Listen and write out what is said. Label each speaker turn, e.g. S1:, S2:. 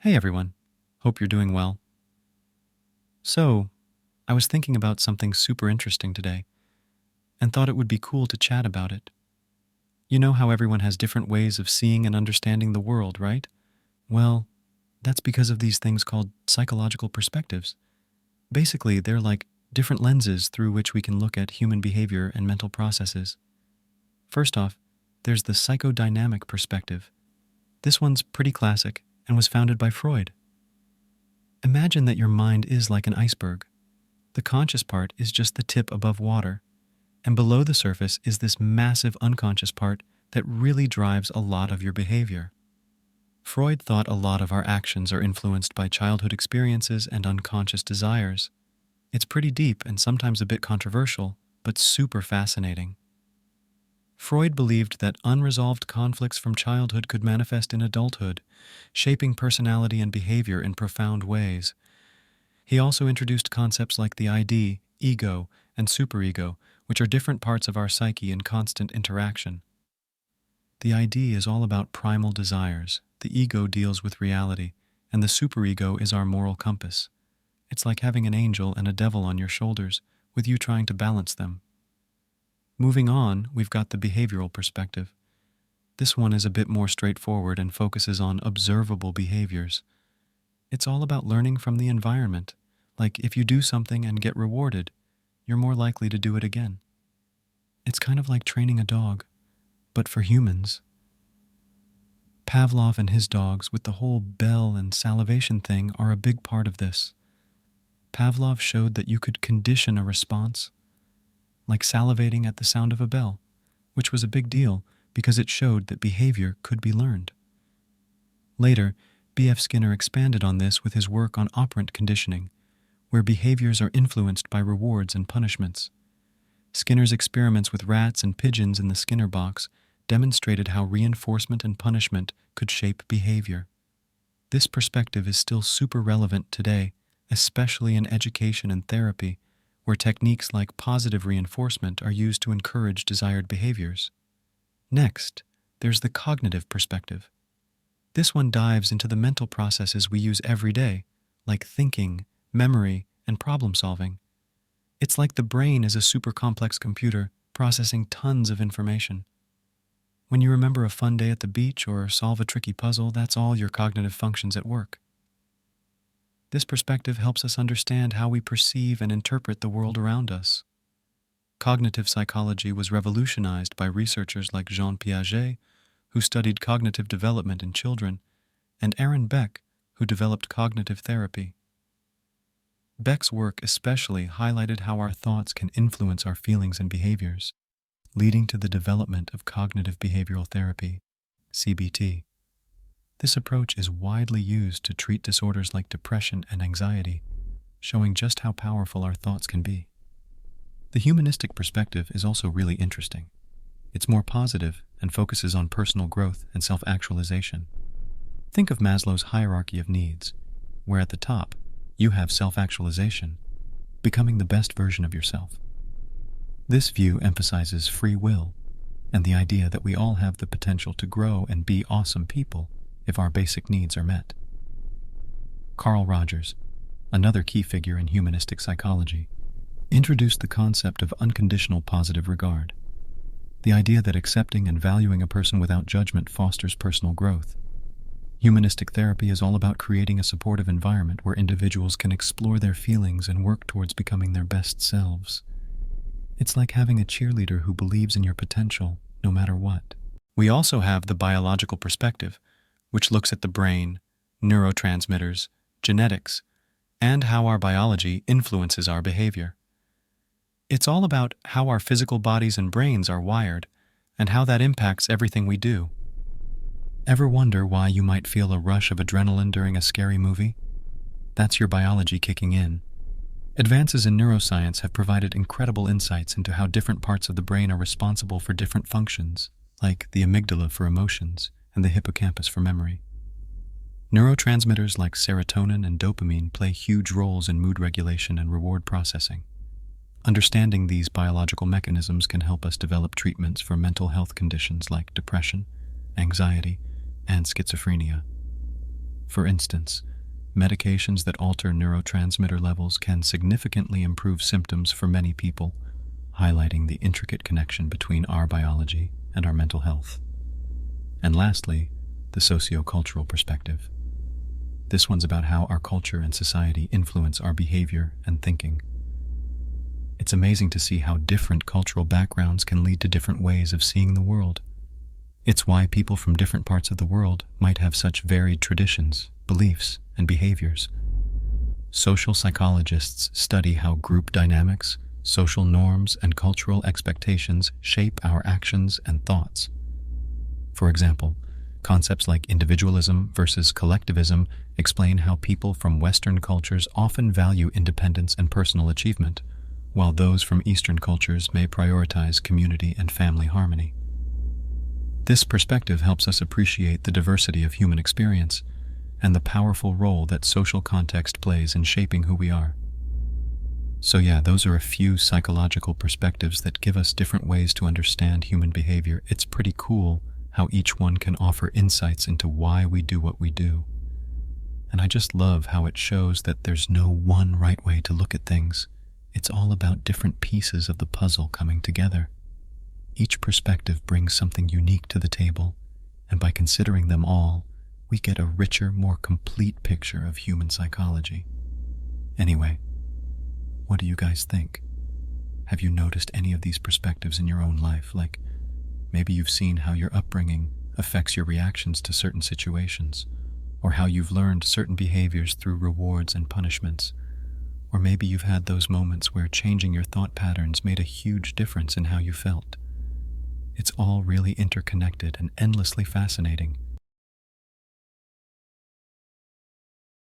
S1: Hey everyone, hope you're doing well. So, I was thinking about something super interesting today and thought it would be cool to chat about it. You know how everyone has different ways of seeing and understanding the world, right? Well, that's because of these things called psychological perspectives. Basically, they're like different lenses through which we can look at human behavior and mental processes. First off, there's the psychodynamic perspective. This one's pretty classic and was founded by Freud. Imagine that your mind is like an iceberg. The conscious part is just the tip above water, and below the surface is this massive unconscious part that really drives a lot of your behavior. Freud thought a lot of our actions are influenced by childhood experiences and unconscious desires. It's pretty deep and sometimes a bit controversial, but super fascinating. Freud believed that unresolved conflicts from childhood could manifest in adulthood, shaping personality and behavior in profound ways. He also introduced concepts like the ID, ego, and superego, which are different parts of our psyche in constant interaction. The ID is all about primal desires, the ego deals with reality, and the superego is our moral compass. It's like having an angel and a devil on your shoulders, with you trying to balance them. Moving on, we've got the behavioral perspective. This one is a bit more straightforward and focuses on observable behaviors. It's all about learning from the environment. Like if you do something and get rewarded, you're more likely to do it again. It's kind of like training a dog, but for humans. Pavlov and his dogs with the whole bell and salivation thing are a big part of this. Pavlov showed that you could condition a response, like salivating at the sound of a bell, which was a big deal because it showed that behavior could be learned. Later, B.F. Skinner expanded on this with his work on operant conditioning, where behaviors are influenced by rewards and punishments. Skinner's experiments with rats and pigeons in the Skinner box demonstrated how reinforcement and punishment could shape behavior. This perspective is still super relevant today, especially in education and therapy, where techniques like positive reinforcement are used to encourage desired behaviors. Next, there's the cognitive perspective. This one dives into the mental processes we use every day, like thinking, memory, and problem solving. It's like the brain is a super complex computer processing tons of information. When you remember a fun day at the beach or solve a tricky puzzle, that's all your cognitive functions at work. This perspective helps us understand how we perceive and interpret the world around us. Cognitive psychology was revolutionized by researchers like Jean Piaget, who studied cognitive development in children, and Aaron Beck, who developed cognitive therapy. Beck's work especially highlighted how our thoughts can influence our feelings and behaviors, leading to the development of cognitive behavioral therapy, CBT. This approach is widely used to treat disorders like depression and anxiety, showing just how powerful our thoughts can be. The humanistic perspective is also really interesting. It's more positive and focuses on personal growth and self-actualization. Think of Maslow's hierarchy of needs, where at the top, you have self-actualization, becoming the best version of yourself. This view emphasizes free will and the idea that we all have the potential to grow and be awesome people if our basic needs are met. Carl Rogers, another key figure in humanistic psychology, introduced the concept of unconditional positive regard, the idea that accepting and valuing a person without judgment fosters personal growth. Humanistic therapy is all about creating a supportive environment where individuals can explore their feelings and work towards becoming their best selves. It's like having a cheerleader who believes in your potential, no matter what. We also have the biological perspective, which looks at the brain, neurotransmitters, genetics, and how our biology influences our behavior. It's all about how our physical bodies and brains are wired, and how that impacts everything we do. Ever wonder why you might feel a rush of adrenaline during a scary movie? That's your biology kicking in. Advances in neuroscience have provided incredible insights into how different parts of the brain are responsible for different functions, like the amygdala for emotions and the hippocampus for memory. Neurotransmitters like serotonin and dopamine play huge roles in mood regulation and reward processing. Understanding these biological mechanisms can help us develop treatments for mental health conditions like depression, anxiety, and schizophrenia. For instance, medications that alter neurotransmitter levels can significantly improve symptoms for many people, highlighting the intricate connection between our biology and our mental health. And lastly, the sociocultural perspective. This one's about how our culture and society influence our behavior and thinking. It's amazing to see how different cultural backgrounds can lead to different ways of seeing the world. It's why people from different parts of the world might have such varied traditions, beliefs, and behaviors. Social psychologists study how group dynamics, social norms, and cultural expectations shape our actions and thoughts. For example, concepts like individualism versus collectivism explain how people from Western cultures often value independence and personal achievement, while those from Eastern cultures may prioritize community and family harmony. This perspective helps us appreciate the diversity of human experience and the powerful role that social context plays in shaping who we are. So yeah, those are a few psychological perspectives that give us different ways to understand human behavior. It's pretty cool how each one can offer insights into why we do what we do. And I just love how it shows that there's no one right way to look at things. It's all about different pieces of the puzzle coming together. Each perspective brings something unique to the table, and by considering them all, we get a richer, more complete picture of human psychology. Anyway, what do you guys think? Have you noticed any of these perspectives in your own life? Like, maybe you've seen how your upbringing affects your reactions to certain situations, or how you've learned certain behaviors through rewards and punishments. Or maybe you've had those moments where changing your thought patterns made a huge difference in how you felt. It's all really interconnected and endlessly fascinating.